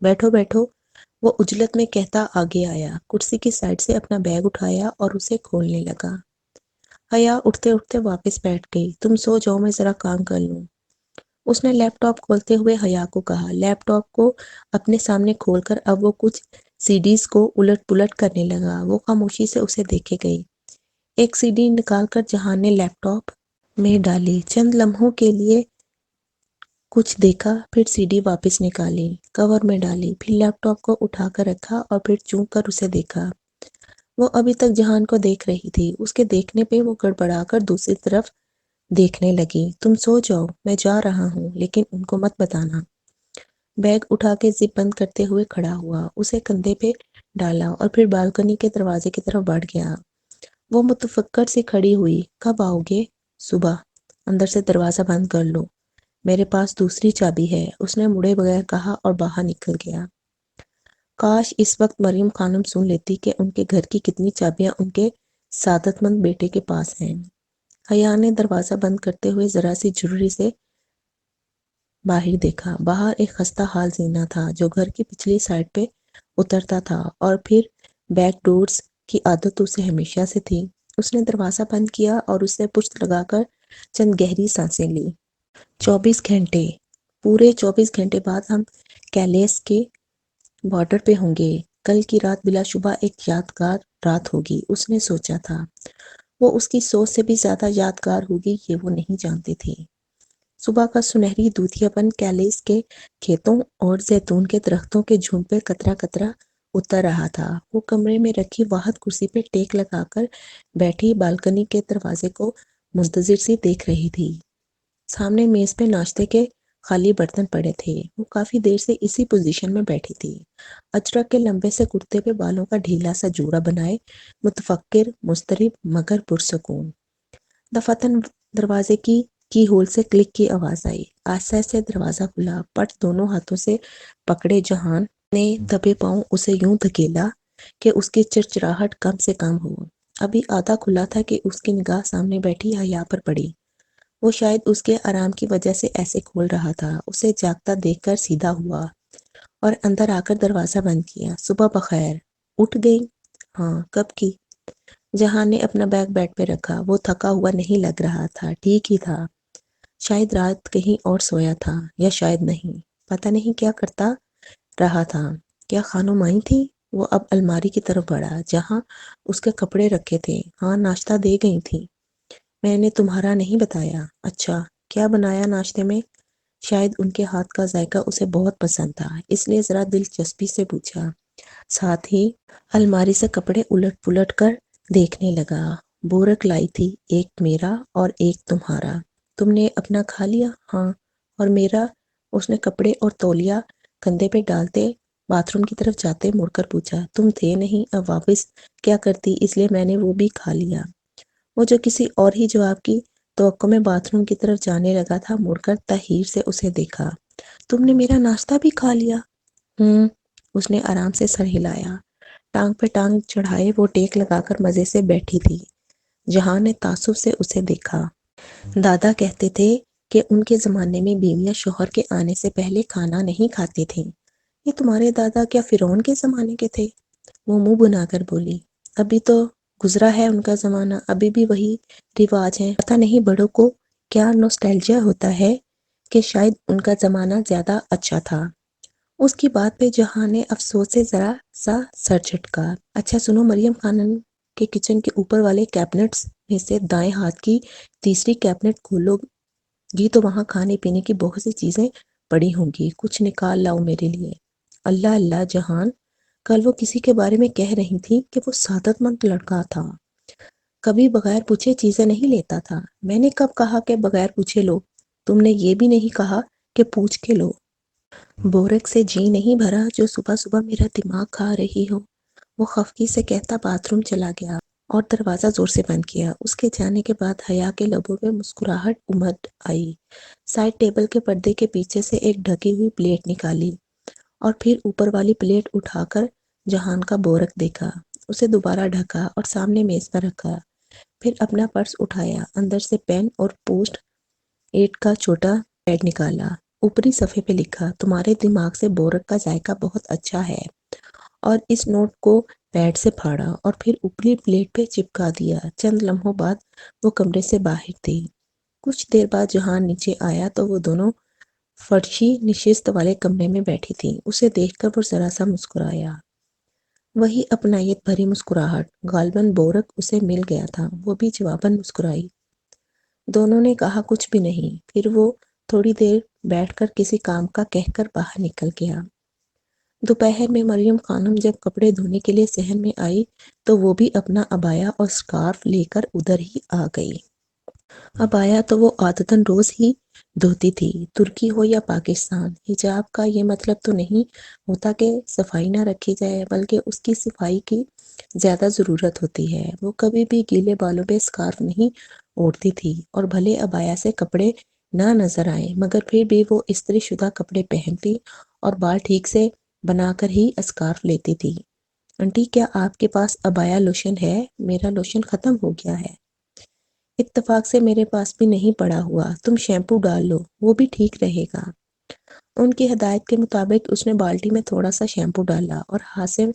بیٹھو بیٹھو، وہ عجلت میں کہتا آگے آیا، کرسی کی سائڈ سے اپنا بیگ اٹھایا اور اسے کھولنے لگا۔ حیا اٹھتے اٹھتے واپس بیٹھ گئی۔ تم سو جاؤ، میں ذرا کام کر لوں۔ اس نے لیپ ٹاپ کھولتے ہوئے حیا کو کہا۔ لیپ ٹاپ کو اپنے سامنے کھول کر اب وہ کچھ سی ڈیز کو الٹ پلٹ کرنے لگا۔ وہ خاموشی سے اسے دیکھے گئی۔ ایک سی ڈی نکال کر جہان نے لیپ ٹاپ میں ڈالی۔ چند لمحوں کے لیے کچھ دیکھا، پھر سی ڈی واپس نکالی، کور میں ڈالی، پھر لیپ ٹاپ کو اٹھا کر رکھا اور پھر چونک کر اسے دیکھا۔ وہ ابھی تک جہان کو دیکھ رہی تھی۔ اس کے دیکھنے پہ وہ گڑبڑا کر دوسری طرف دیکھنے لگی۔ تم سو جاؤ، میں جا رہا ہوں، لیکن ان کو مت بتانا۔ بیگ اٹھا کے زپ بند کرتے ہوئے کھڑا ہوا، اسے کندھے پہ ڈالا اور پھر بالکنی کے دروازے کی طرف بڑھ گیا۔ وہ متفکر سی کھڑی ہوئی۔ کب آؤ گے؟ صبح۔ اندر سے دروازہ بند کر لو، میرے پاس دوسری چابی ہے، اس نے مڑے بغیر کہا اور باہر نکل گیا۔ کاش اس وقت مریم خانم سن لیتی کہ ان کے گھر کی کتنی چابیاں ان کے سعادت مند بیٹے کے پاس ہیں۔ حیا نے دروازہ بند کرتے ہوئے ذرا سی جھرری سے باہر دیکھا۔ باہر ایک خستہ حال زینہ تھا جو گھر کی پچھلی سائڈ پہ اترتا تھا اور پھر بیک ڈورز کی عادت اسے ہمیشہ سے تھی۔ اس نے دروازہ بند کیا اور اسے پشت لگا کر چند گہری سانسیں لی۔ 24 گھنٹے، پورے 24 گھنٹے بعد ہم کیلیس کے بارڈر پہ ہوں گے۔ کل کی رات بلا شبہ ایک یادگار رات ہوگی، اس نے سوچا تھا۔ وہ اس کی سوچ سے بھی زیادہ یادگار ہوگی یہ وہ نہیں جانتی تھی۔ صبح کا سنہری دودھیا پن کیلیس کے کھیتوں اور زیتون کے درختوں کے جھنڈ پہ قطرہ قطرہ اتر رہا تھا۔ وہ کمرے میں رکھی واحد کرسی پہ ٹیک لگا کر بیٹھی بالکنی کے دروازے کو منتظر سی دیکھ رہی تھی۔ سامنے میز پہ ناشتے کے خالی برتن پڑے تھے۔ وہ کافی دیر سے اسی پوزیشن میں بیٹھی تھی، اجرک کے لمبے سے کرتے پہ بالوں کا ڈھیلا سا جوڑا بنائے، متفکر، مضطرب مگر پرسکون۔ دفعتاً دروازے کی ہول سے کلک کی آواز آئی۔ آہستہ سے دروازہ کھلا۔ پٹ دونوں ہاتھوں سے پکڑے جہان نے دبے پاؤں اسے یوں دھکیلا کہ اس کی چرچراہٹ کم سے کم ہو۔ ابھی آدھا کھلا تھا کہ اس کی نگاہ سامنے بیٹھی حیا پر پڑی۔ وہ شاید اس کے آرام کی وجہ سے ایسے کھول رہا تھا۔ اسے جاگتا دیکھ کر سیدھا ہوا اور اندر آ کر دروازہ بند کیا۔ صبح بخیر۔ اٹھ گئی؟ ہاں، کب کی؟ جہان نے اپنا بیگ بیڈ پہ رکھا۔ وہ تھکا ہوا نہیں لگ رہا تھا، ٹھیک ہی تھا۔ شاید رات کہیں اور سویا تھا یا شاید نہیں، پتہ نہیں کیا کرتا رہا تھا۔ کیا خانم آئی تھی؟ وہ اب الماری کی طرف بڑھا جہاں اس کے کپڑے رکھے تھے۔ ہاں، ناشتہ دے گئی تھی۔ میں نے تمہارا نہیں بتایا۔ اچھا، کیا بنایا ناشتے میں؟ شاید ان کے ہاتھ کا ذائقہ اسے بہت پسند تھا، اس لیے ذرا دلچسپی سے پوچھا۔ ساتھ ہی الماری سے کپڑے الٹ پلٹ کر دیکھنے لگا۔ بورک لائی تھی، ایک میرا اور ایک تمہارا۔ تم نے اپنا کھا لیا؟ ہاں، اور میرا؟ اس نے کپڑے اور تولیہ کندھے پہ ڈالتے باتھ روم کی طرف جاتے مڑ کر پوچھا۔ تم تھے نہیں، اب واپس کیا کرتی، اس لیے میں نے وہ بھی کھا لیا۔ وہ جو کسی اور ہی جواب کی توقع میں باتھ روم کی طرف جانے لگا تھا، مڑ کر تحیر سے اسے دیکھا۔ تم نے میرا ناشتہ بھی کھا لیا؟ اس نے آرام سے سر ہلایا۔ ٹانگ پہ ٹانگ چڑھائے وہ ٹیک لگا کر مزے سے بیٹھی تھی۔ جہاں نے تعصب سے اسے دیکھا۔ دادا کہتے تھے کہ ان کے زمانے میں بیویاں شوہر کے آنے سے پہلے کھانا نہیں کھاتی تھیں۔ یہ تمہارے دادا کیا فرعون کے زمانے کے تھے؟ وہ منہ بنا کر بولی۔ ابھی تو گزرا ہے ان کا زمانہ، ابھی بھی وہی رواج ہیں۔ پتہ نہیں بڑوں کو کیا نوسٹیلجیا ہوتا ہے کہ شاید ان کا زمانہ زیادہ اچھا تھا۔ اس کی بات پہ جہاں نے افسوس سے ذرا سا سر جھٹکا۔ اچھا سنو، مریم خانم کے کچن کے اوپر والے کیبنٹس میں سے دائیں ہاتھ کی تیسری کیبنٹ کھولو گی تو وہاں کھانے پینے کی بہت سی چیزیں پڑی ہوں گی، کچھ نکال لاؤ میرے لیے۔ اللہ اللہ جہان، کل وہ کسی کے بارے میں کہہ رہی تھی کہ وہ سعادت مند لڑکا تھا، کبھی بغیر پوچھے چیزیں نہیں لیتا تھا۔ میں نے کب کہا کہ بغیر پوچھے لو؟ تم نے یہ بھی نہیں کہا کہ پوچھ کے لو۔ بورک سے جی نہیں بھرا جو صبح صبح میرا دماغ کھا رہی ہو، وہ خفگی سے کہتا باتھ روم چلا گیا اور دروازہ زور سے بند کیا۔ اس کے جانے کے بعد حیا کے لبوں پہ مسکراہٹ امڈ آئی۔ سائڈ ٹیبل کے پردے کے پیچھے سے ایک ڈھکی ہوئی پلیٹ نکالی اور پھر اوپر والی پلیٹ اٹھا کر جہان کا بورک دیکھا، اسے دوبارہ ڈھکا اور سامنے میز پر رکھا۔ پھر اپنا پرس اٹھایا، اندر سے پین اور پوسٹ ایٹ کا چھوٹا پیڈ نکالا، اوپری صفحے پہ لکھا، تمہارے دماغ سے بورک کا ذائقہ بہت اچھا ہے، اور اس نوٹ کو پیڈ سے پھاڑا اور پھر اوپری پلیٹ پہ چپکا دیا۔ چند لمحوں بعد وہ کمرے سے باہر تھی۔ کچھ دیر بعد جہان نیچے آیا تو وہ دونوں فرشی نشست والے کمرے میں بیٹھی تھی۔ اسے دیکھ کر وہ ذرا سا مسکرایا۔ وہی اپنائیت بھری مسکراہٹ، غالباً بورک اسے مل گیا تھا، وہ بھی جواباً مسکرائی۔ دونوں نے کہا کچھ بھی نہیں، پھر وہ تھوڑی دیر بیٹھ کر کسی کام کا کہہ کر باہر نکل گیا۔ دوپہر میں مریم خانم جب کپڑے دھونے کے لیے صحن میں آئی تو وہ بھی اپنا عبایا اور سکارف لے کر ادھر ہی آ گئی۔ عبایا تو وہ عادتاً روز ہی دھوتی تھی، ترکی ہو یا پاکستان۔ حجاب کا یہ مطلب تو نہیں ہوتا کہ صفائی نہ رکھی جائے، بلکہ اس کی صفائی کی زیادہ ضرورت ہوتی ہے۔ وہ کبھی بھی گیلے بالوں پہ سکارف نہیں اوڑھتی تھی، اور بھلے عبایا سے کپڑے نہ نظر آئیں مگر پھر بھی وہ استری شدہ کپڑے پہنتی اور بال ٹھیک سے بنا کر ہی اسکارف لیتی تھی۔ آنٹی، کیا آپ کے پاس عبایا لوشن ہے؟ میرا لوشن ختم ہو گیا ہے۔ اتفاق سے میرے پاس بھی نہیں پڑا ہوا، تم شیمپو ڈال لو، وہ بھی ٹھیک رہے گا۔ ان کی ہدایت کے مطابق اس نے بالٹی میں تھوڑا سا شیمپو ڈالا اور ہاتھ سے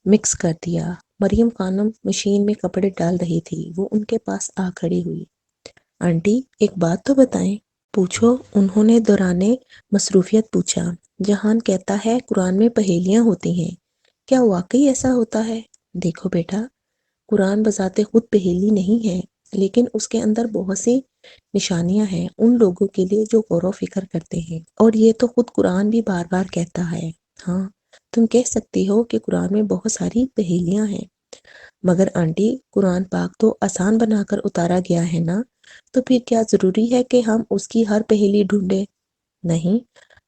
مکس کر دیا۔ مریم خانم مشین میں کپڑے ڈال رہی تھی، وہ ان کے پاس آ کھڑی ہوئی۔ آنٹی، ایک بات تو بتائیں۔ پوچھو، انہوں نے دوران مصروفیت پوچھا۔ جہان کہتا ہے قرآن میں پہیلیاں ہوتی ہیں، کیا واقعی ایسا ہوتا ہے؟ دیکھو بیٹا، قرآن بذات خود پہیلی نہیں ہے، لیکن اس کے اندر بہت سی نشانیاں ہیں ان لوگوں کے لیے جو غور و فکر کرتے ہیں، اور یہ تو خود قرآن بھی بار بار کہتا ہے۔ ہاں، تم کہہ سکتی ہو کہ قرآن میں بہت ساری پہیلیاں ہیں، مگر آنٹی، قرآن پاک تو آسان بنا کر اتارا گیا ہے نا، تو پھر کیا ضروری ہے کہ ہم اس کی ہر پہیلی ڈھونڈیں؟ نہیں،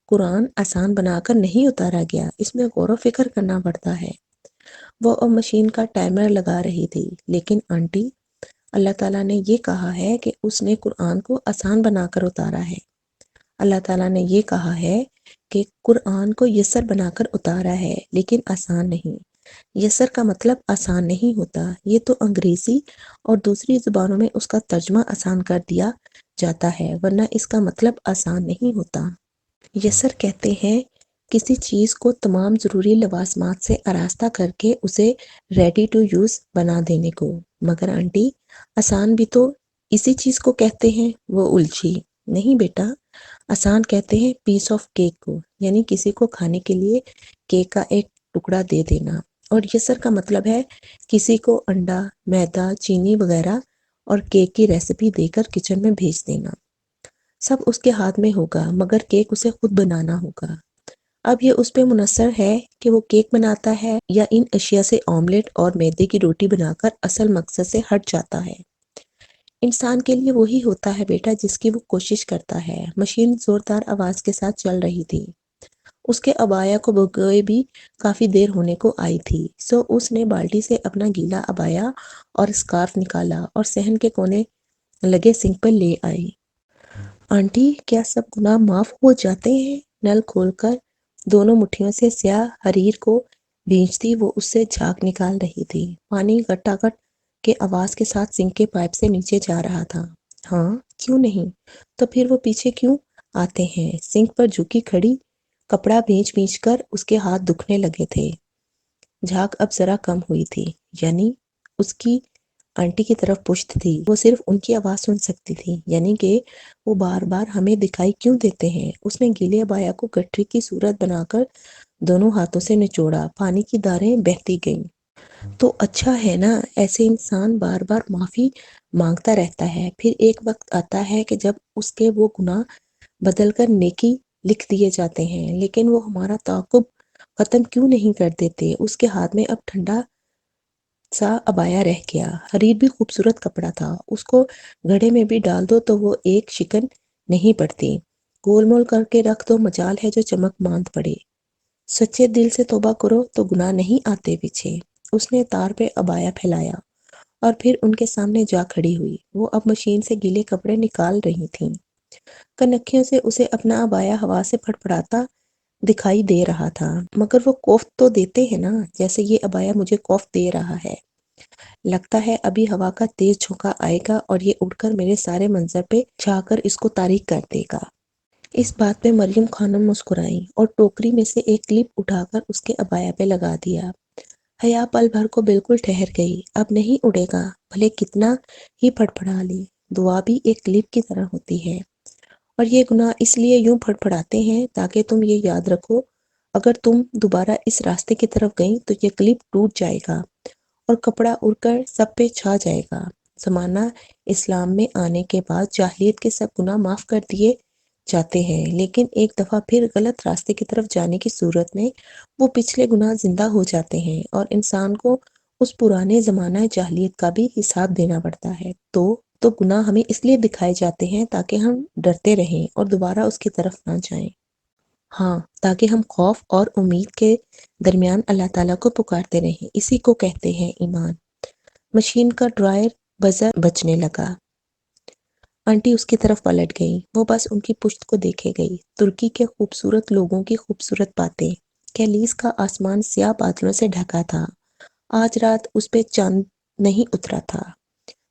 قرآن آسان بنا کر نہیں اتارا گیا، اس میں غور و فکر کرنا پڑتا ہے۔ وہ اب مشین کا ٹائمر لگا رہی تھی۔ لیکن آنٹی، اللہ تعالیٰ نے یہ کہا ہے کہ اس نے قرآن کو آسان بنا کر اتارا ہے۔ اللہ تعالیٰ نے یہ کہا ہے کہ قرآن کو یسر بنا کر اتارا ہے، لیکن آسان نہیں۔ یسر کا مطلب آسان نہیں ہوتا، یہ تو انگریزی اور دوسری زبانوں میں اس کا ترجمہ آسان کر دیا جاتا ہے، ورنہ اس کا مطلب آسان نہیں ہوتا۔ یسر کہتے ہیں کسی چیز کو تمام ضروری لوازمات سے آراستہ کر کے اسے ریڈی ٹو یوز بنا دینے کو۔ مگر آنٹی، آسان بھی تو اسی چیز کو کہتے ہیں۔ وہ الجھی۔ نہیں بیٹا، آسان کہتے ہیں پیس آف کیک کو، یعنی کسی کو کھانے کے لیے کیک کا ایک ٹکڑا دے دینا، اور یسر کا مطلب ہے کسی کو انڈا، میدا، چینی وغیرہ اور کیک کی ریسیپی دے کر کچن میں بھیج دینا۔ سب اس کے ہاتھ میں ہوگا، مگر کیک اسے خود بنانا ہوگا۔ اب یہ اس پہ منحصر ہے کہ وہ کیک بناتا ہے یا ان اشیاء سے آملیٹ اور میدے کی روٹی بنا کر اصل مقصد سے ہٹ جاتا ہے۔ انسان کے لیے وہی ہوتا ہے بیٹا جس کی وہ کوشش کرتا ہے۔ مشین زوردار آواز کے ساتھ چل رہی تھی۔ اس کے عبایا کو بھگوئے بھی کافی دیر ہونے کو آئی تھی، سو اس نے بالٹی سے اپنا گیلا عبایا اور اسکارف نکالا اور صحن کے کونے لگے سنک پر لے آئی۔ آنٹی، کیا سب گناہ معاف ہو جاتے ہیں؟ نل کھول کر دونوں مٹھیوں سے سیاہ حریر کو بھینچتی وہ اس سے جھاگ نکال رہی تھی۔ پانی گٹا گٹ کے آواز کے ساتھ سنک کے پائپ سے نیچے جا رہا تھا۔ ہاں، کیوں نہیں؟ تو پھر وہ پیچھے کیوں آتے ہیں؟ سنک پر جھکی کھڑی کپڑا بھینچ بھینچ کر اس کے ہاتھ دکھنے لگے تھے۔ جھاگ اب ذرا کم ہوئی تھی، یعنی اس کی آنٹی کی طرف پشت تھی، وہ صرف ان کی آواز سن سکتی تھی، یعنی کہ وہ بار بار ہمیں دکھائی کیوں دیتے ہیں؟ اس نے گیلے عبایا کو گٹھری کی صورت بنا کر دونوں ہاتھوں سے نچوڑا، پانی کی داریں بہتی گئیں۔ تو اچھا ہے نا، ایسے انسان بار بار معافی مانگتا رہتا ہے، پھر ایک وقت آتا ہے کہ جب اس کے وہ گناہ بدل کر نیکی لکھ دیے جاتے ہیں، لیکن وہ ہمارا تعاقب ختم کیوں نہیں کر دیتے؟ اس کے ہاتھ میں اب ٹھنڈا سا عبایا رہ گیا۔ حریر بھی خوبصورت کپڑا تھا، اس کو گھڑے میں بھی ڈال دو تو وہ ایک شکن نہیں پڑتی، گول مول کر کے رکھ دو مجال ہے جو چمک ماند پڑے۔ سچے دل سے توبہ کرو تو گناہ نہیں آتے پیچھے۔ اس نے تار پہ عبایا پھیلایا اور پھر ان کے سامنے جا کھڑی ہوئی۔ وہ اب مشین سے گیلے کپڑے نکال رہی تھیں۔ کنکھیوں سے اسے اپنا عبایا ہوا سے پھڑپڑاتا دکھائی دے رہا تھا، مگر وہ کوفت تو دیتے ہیں نا، جیسے یہ عبایا مجھے کوفت دے رہا ہے۔ لگتا ہے ابھی ہوا کا تیز جھونکا آئے گا اور یہ اڑ کر میرے سارے منظر پہ چھا کر اس کو تاریک کر دے گا۔ اس بات پہ مریم خانم مسکرائیں اور ٹوکری میں سے ایک کلپ اٹھا کر اس کے عبایا پہ لگا دیا۔ حیا پل بھر کو بالکل ٹھہر گئی۔ اب نہیں اڑے گا، بھلے کتنا ہی پھڑپھڑا لے۔ دعا بھی ایک کلپ کی طرح ہوتی ہے، اور یہ گناہ اس لیے یوں پھڑپھڑاتے ہیں تاکہ تم یہ یاد رکھو، اگر تم دوبارہ اس راستے کی طرف گئیں تو یہ کلپ ٹوٹ جائے گا اور کپڑا اڑ کر سب پہ چھا جائے گا۔ زمانہ اسلام میں آنے کے بعد جاہلیت کے سب گناہ معاف کر دیے جاتے ہیں، لیکن ایک دفعہ پھر غلط راستے کی طرف جانے کی صورت میں وہ پچھلے گناہ زندہ ہو جاتے ہیں اور انسان کو اس پرانے زمانہ جاہلیت کا بھی حساب دینا پڑتا ہے۔ تو گناہ ہمیں اس لیے دکھائے جاتے ہیں تاکہ ہم ڈرتے رہیں اور دوبارہ اس کی طرف نہ جائیں۔ ہاں، تاکہ ہم خوف اور امید کے درمیان اللہ تعالیٰ کو پکارتے رہیں۔ اسی کو کہتے ہیں ایمان۔ مشین کا ڈرائر بزر بجنے لگا۔ آنٹی اس کی طرف پلٹ گئی۔ وہ بس ان کی پشت کو دیکھے گئی۔ ترکی کے خوبصورت لوگوں کی خوبصورت باتیں۔ کیلیس کا آسمان سیاہ بادلوں سے ڈھکا تھا۔ آج رات اس پہ چاند نہیں اترا تھا۔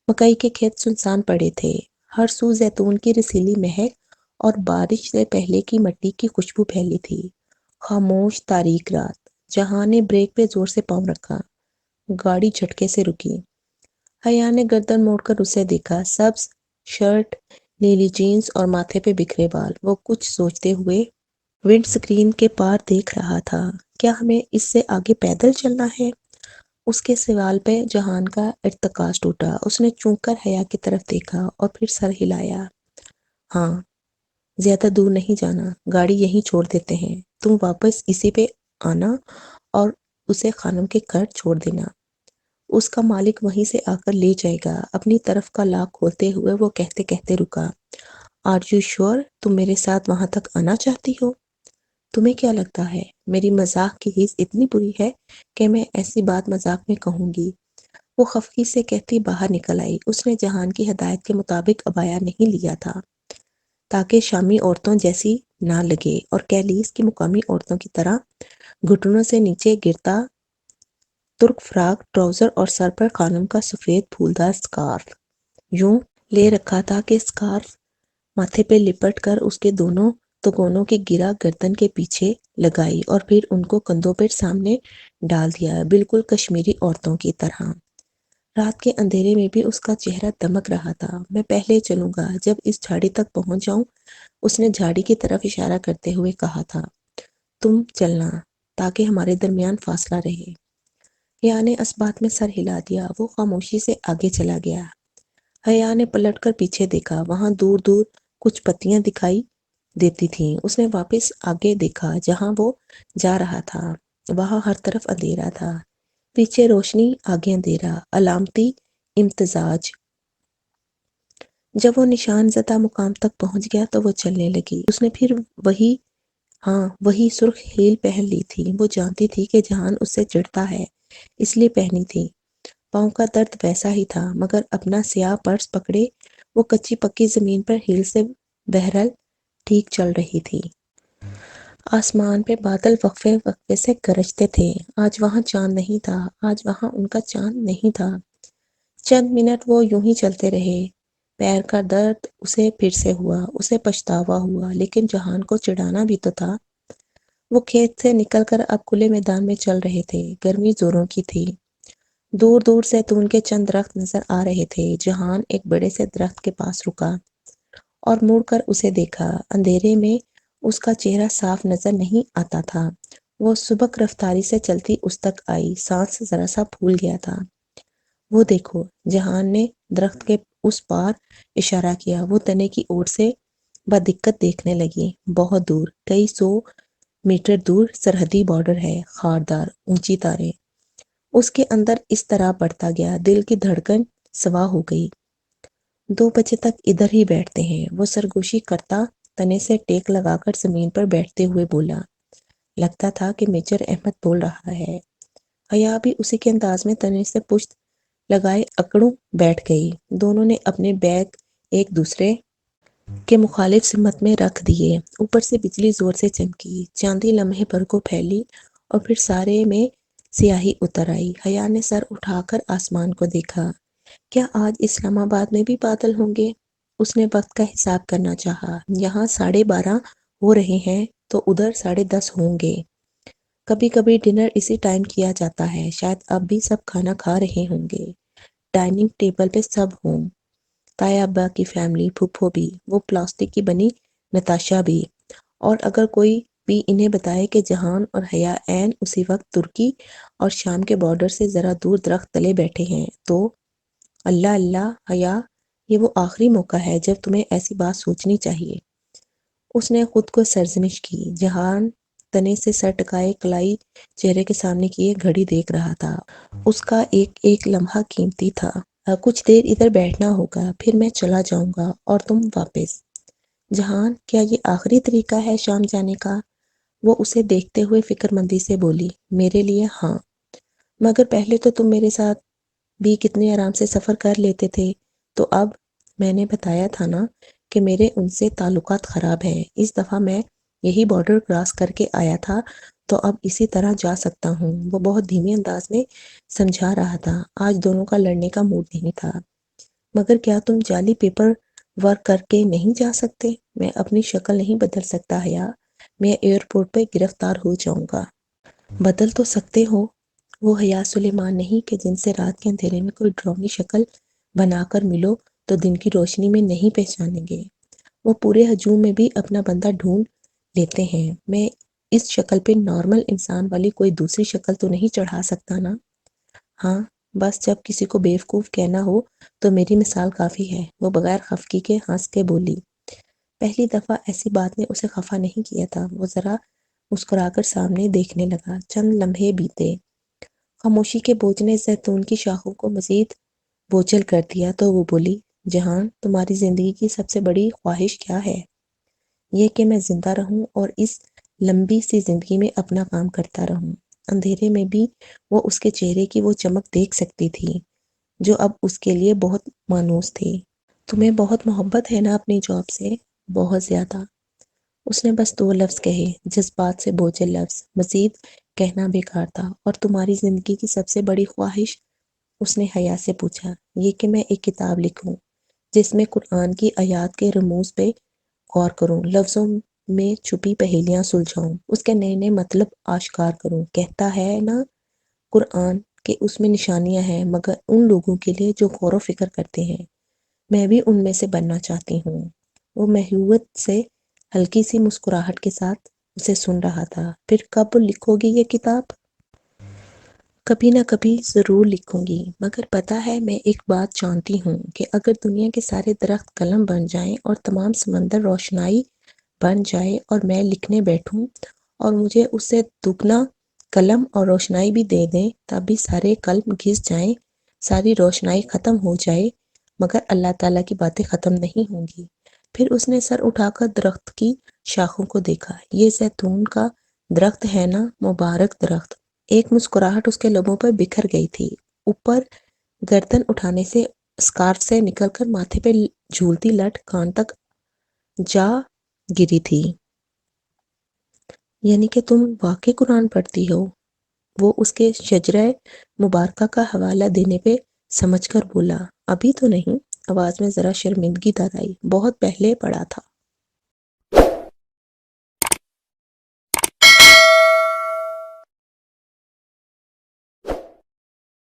مکئی کے کھیت سنسان پڑے تھے۔ ہر سو زیتون کی رسیلی مہک اور بارش سے پہلے کی مٹی کی خوشبو پھیلی تھی۔ خاموش تاریک رات۔ جہاں نے بریک پہ زور سے پاؤں رکھا۔ گاڑی جھٹکے سے رکی۔ حیا نے گردن موڑ کر اسے دیکھا۔ سبز شرٹ، نیلی جینز اور ماتھے پہ بکھرے بال۔ وہ کچھ سوچتے ہوئے ونڈ سکرین کے پار دیکھ رہا تھا۔ کیا ہمیں اس سے آگے پیدل چلنا ہے؟ اس کے سوال پہ جہان کا ارتکاز ٹوٹا۔ اس نے چونک کر حیا کی طرف دیکھا اور پھر سر ہلایا۔ ہاں، زیادہ دور نہیں جانا، گاڑی یہیں چھوڑ دیتے ہیں۔ تم واپس اسی پہ آنا اور اسے خانم کے گھر چھوڑ دینا۔ اس کا مالک وہیں سے آ کر لے جائے گا۔ اپنی طرف کا لاک کھولتے ہوئے وہ کہتے کہتے رکا۔ آر یو شور تم میرے ساتھ وہاں تک آنا چاہتی ہو؟ تمہیں کیا لگتا ہے میری مذاق کی حس اتنی بری ہے کہ میں ایسی بات مذاق میں کہوں گی؟ وہ خفگی سے کہتی باہر نکل آئی۔ اس نے جہان کی ہدایت کے مطابق عبایا نہیں لیا تھا تاکہ شامی عورتوں جیسی نہ لگے، اور کیلیس کی مقامی عورتوں کی طرح گھٹنوں سے نیچے گرتا ترک فراک ٹراؤزر اور سر پر خانم کا سفید پھولدار سکارف یوں لے رکھا تھا کہ سکارف ماتھے پہ لپٹ کر اس کے دونوں تگونوں کی گرا گردن کے پیچھے لگائی اور پھر ان کو کندھوں پر سامنے ڈال دیا، بالکل کشمیری عورتوں کی طرح۔ رات کے اندھیرے میں بھی اس کا چہرہ دمک رہا تھا۔ میں پہلے چلوں گا جب اس جھاڑی تک پہنچ جاؤں، اس نے جھاڑی کی طرف اشارہ کرتے ہوئے کہا تھا۔ تم چلنا تاکہ ہمارے درمیان فاصلہ رہے۔ حیا نے اس بات میں سر ہلا دیا۔ وہ خاموشی سے آگے چلا گیا۔ حیا نے پلٹ کر پیچھے دیکھا۔ وہاں دور دور کچھ پتیاں دکھائی دیتی تھیں۔ اس نے واپس آگے دیکھا جہاں وہ جا رہا تھا۔ وہاں ہر طرف اندھیرا تھا، پیچھے روشنی، آگے اندھیرا، علامتی امتزاج۔ جب وہ نشان زدہ مقام تک پہنچ گیا تو وہ چلنے لگی۔ اس نے پھر وہی سرخ ہیل پہن لی تھی۔ وہ جانتی تھی کہ جہان اس سے چڑھتا ہے، اس لیے پہنی تھی۔ پاؤں کا درد ویسا ہی تھا، مگر اپنا سیاہ پرس پکڑے وہ کچی پکی زمین پر ہیل سے بہرحال ٹھیک چل رہی تھی۔ آسمان پہ بادل وقفے وقفے سے گرجتے تھے۔ آج وہاں چاند نہیں تھا، آج وہاں ان کا چاند نہیں تھا۔ چند منٹ وہ یوں ہی چلتے رہے۔ پیر کا درد اسے پھر سے ہوا، اسے پچھتاوا ہوا، لیکن جہان کو چڑھانا بھی تو تھا۔ وہ کھیت سے نکل کر اب کھلے میدان میں چل رہے تھے۔ گرمی زوروں کی تھی۔ دور دور زیتون کے چند درخت نظر آ رہے تھے۔ جہان ایک بڑے سے درخت کے پاس رکا اور مڑ کر اسے دیکھا۔ اندھیرے میں اس کا چہرہ صاف نظر نہیں آتا تھا۔ وہ سبک رفتاری سے چلتی اس تک آئی۔ سانس ذرا سا پھول گیا تھا۔ وہ دیکھو، جہان نے درخت کے اس پار اشارہ کیا۔ وہ تنے کی اوٹ سے بدقت دیکھنے لگی۔ بہت دور، کئی 100 میٹر دور سرحدی بارڈر ہے، خاردار اونچی تاریں۔ اس کے اندر اس طرح بڑھتا گیا، دل کی دھڑکن سوا ہو گئی۔ 2 بجے تک ادھر ہی بیٹھتے ہیں۔ وہ سرگوشی کرتا تنے سے ٹیک لگا کر زمین پر بیٹھتے ہوئے بولا۔ لگتا تھا کہ میجر احمد بول رہا ہے۔ حیا بھی اسی کے انداز میں تنے سے پشت لگائے اکڑوں بیٹھ گئی۔ دونوں نے اپنے بیگ ایک دوسرے کے مخالف سمت میں رکھ دیے۔ اوپر سے بجلی زور سے چمکی، چاندی لمحے بھر کو پھیلی اور پھر سارے میں سیاہی اتر آئی۔ حیا نے سر اٹھا کر آسمان کو دیکھا۔ کیا آج اسلام آباد میں بھی بادل ہوں گے؟ اس نے وقت کا حساب کرنا چاہا۔ یہاں 12:30 ہو رہے ہیں تو ادھر 10:30 ہوں گے۔ کبھی کبھی ڈنر اسی ٹائم کیا جاتا ہے، شاید اب بھی سب کھانا کھا رہے ہوں گے۔ ڈائننگ ٹیبل پہ سب ہوں، تایا ابا کی فیملی، پھپھو بھی، وہ پلاسٹک کی بنی نتاشا بھی، اور اگر کوئی بھی انہیں بتائے کہ جہان اور حیا عین اسی وقت ترکی اور شام کے بارڈر سے ذرا دور درخت تلے بیٹھے ہیں تو اللہ اللہ حیا، یہ وہ آخری موقع ہے جب تمہیں ایسی بات سوچنی چاہیے۔ اس نے خود کو سرزنش کی۔ جہان تنے سے سر ٹکائے کلائی چہرے کے سامنے کیے گھڑی دیکھ رہا تھا۔ اس کا ایک ایک لمحہ قیمتی تھا۔ کچھ دیر ادھر بیٹھنا ہوگا، پھر میں چلا جاؤں گا اور تم واپس۔ جہان، کیا یہ آخری طریقہ ہے شام جانے کا؟ وہ اسے دیکھتے ہوئے فکر مندی سے بولی۔ میرے لیے ہاں، مگر پہلے تو تم میرے ساتھ بھی کتنے آرام سے سفر کر لیتے تھے، تو اب میں نے بتایا تھا نا کہ میرے ان سے تعلقات خراب ہیں۔ اس دفعہ میں یہی بارڈر کراس کر کے آیا تھا تو اب اسی طرح جا سکتا ہوں۔ وہ بہت دھیمے انداز میں سمجھا رہا تھا۔ آج دونوں کا لڑنے کا موڈ نہیں تھا۔ مگر کیا تم جعلی پیپر ورک کر کے نہیں جا سکتے؟ میں اپنی شکل نہیں بدل سکتا حیا، میں ایئرپورٹ پہ گرفتار ہو جاؤں گا۔ بدل تو سکتے ہو، وہ حیا سلیمان نہیں کہ جن سے رات کے اندھیرے میں کوئی ڈراؤنی شکل بنا کر ملو تو دن کی روشنی میں نہیں پہچانیں گے۔ وہ پورے ہجوم میں بھی اپنا بندہ ڈھونڈ لیتے ہیں۔ میں اس شکل پہ نارمل انسان والی کوئی دوسری شکل تو نہیں چڑھا سکتا نا؟ ہاں، بس جب کسی کو بیوقوف کہنا ہو تو میری مثال کافی ہے، وہ بغیر خفگی کے ہنس کے بولی۔ پہلی دفعہ ایسی بات نے اسے خفا نہیں کیا تھا۔ وہ ذرا مسکرا کر سامنے دیکھنے لگا۔ چند لمحے بیتے۔ خاموشی کے بوجھ نے زیتون کی شاخوں کو مزید بوجھل کر دیا تو وہ بولی، جہان، تمہاری زندگی کی سب سے بڑی خواہش کیا ہے؟ یہ کہ میں زندہ رہوں اور اس لمبی سی زندگی میں اپنا کام کرتا رہوں۔ اندھیرے میں بھی وہ اس کے چہرے کی وہ چمک دیکھ سکتی تھی جو اب اس کے لیے بہت مانوس تھی۔ تمہیں بہت محبت ہے نا اپنی جاب سے؟ بہت زیادہ۔ اس نے بس 2 لفظ کہے، جذبات سے بوجھل لفظ، مزید کہنا بیکار تھا۔ اور تمہاری زندگی کی سب سے بڑی خواہش؟ اس نے حیا سے پوچھا۔ یہ کہ میں ایک کتاب لکھوں جس میں قرآن کی آیات کے رموز پہ غور کروں، لفظوں میں چھپی پہیلیاں سلجھاؤں، اس کے نئے نئے مطلب آشکار کروں۔ کہتا ہے نا قرآن کہ اس میں نشانیاں ہیں، مگر ان لوگوں کے لیے جو غور و فکر کرتے ہیں۔ میں بھی ان میں سے بننا چاہتی ہوں۔ وہ محبوبیت سے ہلکی سی مسکراہٹ کے ساتھ اسے سن رہا تھا۔ پھر کب لکھو گی یہ کتاب؟ کبھی نہ کبھی ضرور لکھوں گی، مگر پتہ ہے میں ایک بات جانتی ہوں کہ اگر دنیا کے سارے درخت قلم بن جائیں اور تمام سمندر روشنائی بن جائے اور میں لکھنے بیٹھوں اور مجھے اس سے دگنا قلم اور روشنائی بھی دے دیں، تب بھی سارے قلم گھس جائیں، ساری روشنائی ختم ہو جائے، مگر اللہ تعالیٰ کی باتیں ختم نہیں ہوں گی۔ پھر اس نے سر اٹھا کر درخت کی شاخوں کو دیکھا۔ یہ زیتون کا درخت ہے نا، مبارک درخت۔ ایک مسکراہٹ اس کے لبوں پر بکھر گئی تھی۔ اوپر گردن اٹھانے سے اسکارف سے نکل کر ماتھے پہ جھولتی لٹ کان تک جا گری تھی۔ یعنی کہ تم واقعی قرآن پڑھتی ہو؟ وہ اس کے شجرہ مبارکہ کا حوالہ دینے پہ سمجھ کر بولا۔ ابھی تو نہیں، آواز میں ذرا شرمندگی در آئی، بہت پہلے پڑھا تھا۔